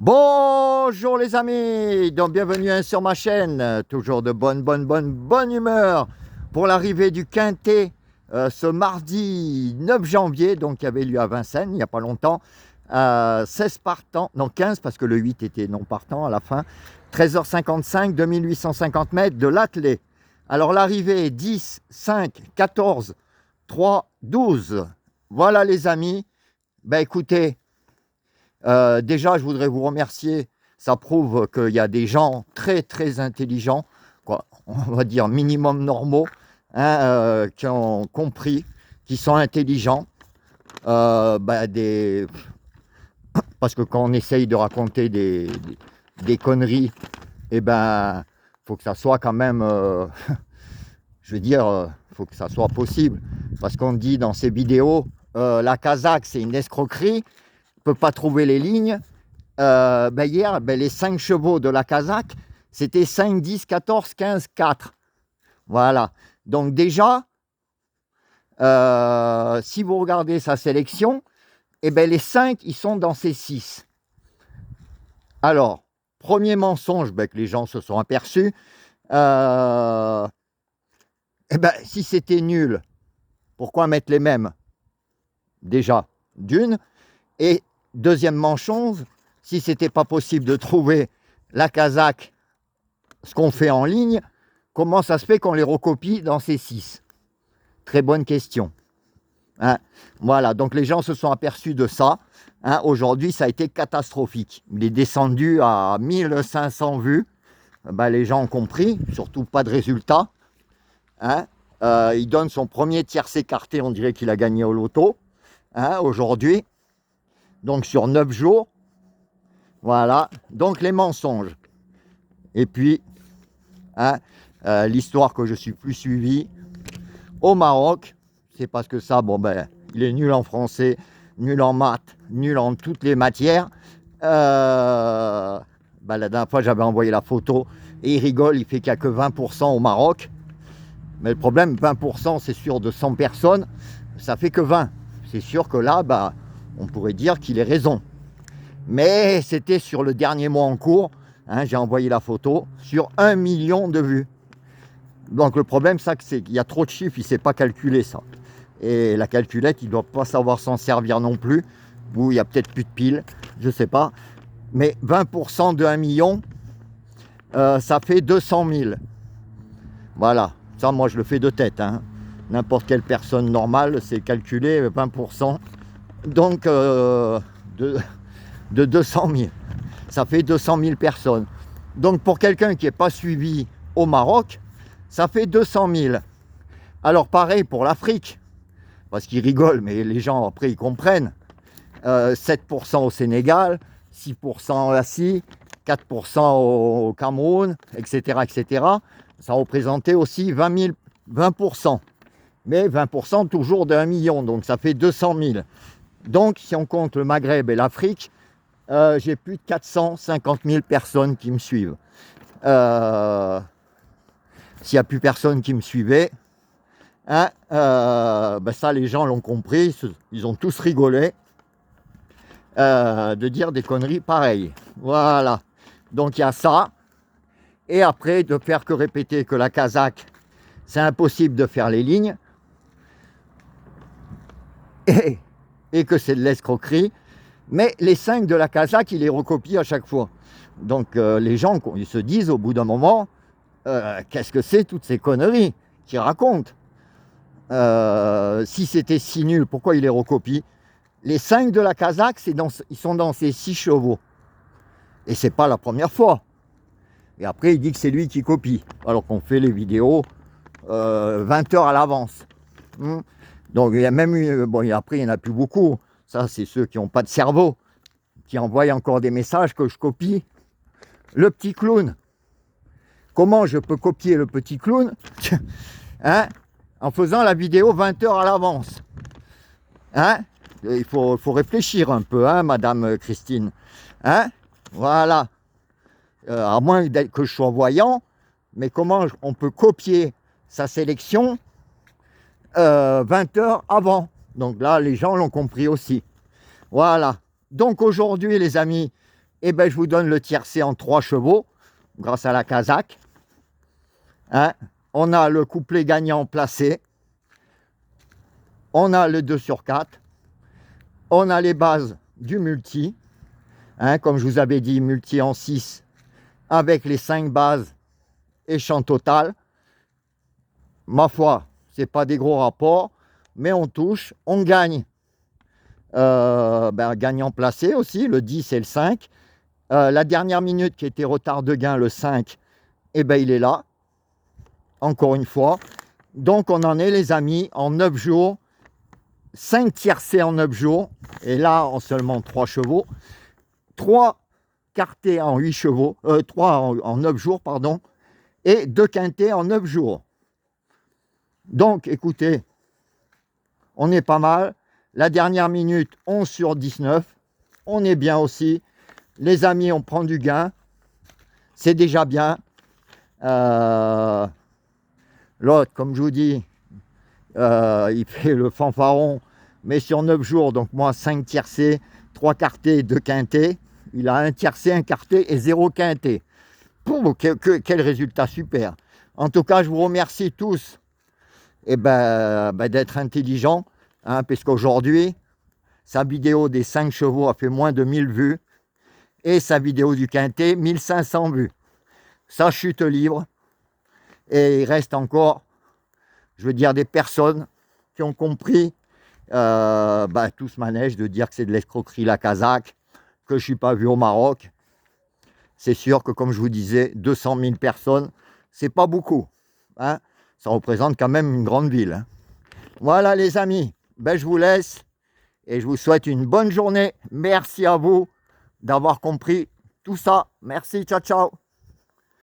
Bonjour les amis, donc bienvenue sur ma chaîne, toujours de bonne humeur pour l'arrivée du Quintet ce mardi 9 janvier, donc qui avait lieu à Vincennes il n'y a pas longtemps, 16 partants, non 15 parce que le 8 était non partant à la fin, 13h55, 2850 mètres de l'attelé. Alors l'arrivée est 10, 5, 14, 3, 12. Voilà les amis, ben écoutez, déjà, je voudrais vous remercier. Ça prouve qu'il y a des gens très intelligents, quoi, on va dire minimum normaux, hein, qui ont compris, qui sont intelligents. Parce que quand on essaye de raconter des conneries, eh ben, faut que ça soit quand même, je veux dire, faut que ça soit possible. Parce qu'on dit dans ces vidéos, la Kazakh, c'est une escroquerie, peut pas trouver les lignes. Hier, les 5 chevaux de la Kazakh, c'était 5, 10, 14, 15, 4. Voilà. Donc déjà, si vous regardez sa sélection, les 5, ils sont dans ces 6. Alors, premier mensonge que les gens se sont aperçus, si c'était nul, pourquoi mettre les mêmes? Déjà, d'une. Et deuxième mensonge, si c'était pas possible de trouver la Kazakh, ce qu'on fait en ligne, comment ça se fait qu'on les recopie dans ces 6? Très bonne question. Hein, voilà, donc les gens se sont aperçus de ça. Hein, aujourd'hui, ça a été catastrophique. Il est descendu à 1500 vues. Les gens ont compris, surtout pas de résultat. Hein, il donne son premier tierce écarté, on dirait qu'il a gagné au loto. Hein, aujourd'hui, donc sur 9 jours. Voilà, donc les mensonges. Et puis, hein, l'histoire que je suis plus suivi au Maroc, c'est parce que ça, il est nul en français, nul en maths, nul en toutes les matières. La dernière fois, j'avais envoyé la photo et il rigole, il fait qu'il n'y a que 20% au Maroc. Mais le problème, 20%, c'est sûr, de 100 personnes, ça fait que 20. C'est sûr que là, on pourrait dire qu'il ait raison. Mais c'était sur le dernier mois en cours, hein, j'ai envoyé la photo, sur 1 million de vues. Donc le problème, c'est qu'il y a trop de chiffres, il ne sait pas calculer ça. Et la calculette, il ne doit pas savoir s'en servir non plus, ou il y a peut-être plus de piles, je ne sais pas. Mais 20% de 1 million, ça fait 200 000. Voilà, ça moi je le fais de tête. Hein. N'importe quelle personne normale, c'est calculé 20%. Donc de 200 000. Ça fait 200 000 personnes. Donc pour quelqu'un qui n'est pas suivi au Maroc, ça fait 200 000. Alors pareil pour l'Afrique, parce qu'ils rigolent, mais les gens après ils comprennent. 7% au Sénégal, 6% en Asie, 4% au Cameroun, etc., etc. Ça représentait aussi 20%. Mais 20% toujours de 1 million, donc ça fait 200 000. Donc si on compte le Maghreb et l'Afrique, j'ai plus de 450 000 personnes qui me suivent. S'il n'y a plus personne qui me suivait, hein, ça les gens l'ont compris, ils ont tous rigolé de dire des conneries pareilles. Voilà, donc il y a ça. Et après, de faire que répéter que la Kazakh, c'est impossible de faire les lignes, et que c'est de l'escroquerie. Mais les 5 de la Kazakh, il les recopie à chaque fois. Donc les gens, ils se disent au bout d'un moment, qu'est-ce que c'est toutes ces conneries qu'ils racontent? Si c'était si nul, pourquoi il les recopie? Les 5 de la Kazakh, ils sont dans ces 6 chevaux. Et c'est pas la première fois. Et après, il dit que c'est lui qui copie. Alors qu'on fait les vidéos 20 heures à l'avance. Donc il y a même eu, après il n'y en a plus beaucoup. Ça, c'est ceux qui n'ont pas de cerveau, qui envoient encore des messages que je copie. Le petit clown. Comment je peux copier le petit clown hein, en faisant la vidéo 20 heures à l'avance? Hein, il faut réfléchir un peu, hein, Madame Christine. Hein, voilà. À moins que je sois voyant, mais comment on peut copier sa sélection 20 heures avant? Donc là, les gens l'ont compris aussi. Voilà. Donc aujourd'hui, les amis, Et ben je vous donne le tiercé en 3 chevaux, grâce à la Kazakh. Hein, on a le couplet gagnant placé. On a le 2/4. On a les bases du multi. Hein, comme je vous avais dit, multi en 6 avec les 5 bases et champ total. Ma foi, c'est pas des gros rapports, mais on touche, on gagne. Gagnant placé aussi, le 10 et le 5. La dernière minute qui était retard de gain, le 5, eh ben, il est là, encore une fois. Donc on en est, les amis, en 9 jours, 5 tiercés en 9 jours, et là en seulement 3 chevaux, 3 quartés en 8 chevaux, 3 en 9 jours, pardon, et 2 quintés en 9 jours. Donc écoutez, on est pas mal. La dernière minute, 11/19, on est bien aussi. Les amis, on prend du gain, c'est déjà bien. L'autre, comme je vous dis, il fait le fanfaron, mais sur 9 jours, donc moi 5 tiercés, 3 quartés, 2 quintés. Il a un tiercé, un quarté et 0 quinté. Quel résultat super. En tout cas, je vous remercie tous d'être intelligents, hein, puisqu'aujourd'hui, sa vidéo des 5 chevaux a fait moins de 1000 vues et sa vidéo du quintet, 1500 vues. Ça chute libre. Et il reste encore, je veux dire, des personnes qui ont compris tout ce manège de dire que c'est de l'escroquerie la Kazakh, que je ne suis pas vu au Maroc. C'est sûr que, comme je vous disais, 200 000 personnes, c'est pas beaucoup. Hein, ça représente quand même une grande ville. Hein. Voilà les amis, je vous laisse et je vous souhaite une bonne journée. Merci à vous d'avoir compris tout ça. Merci, ciao, ciao.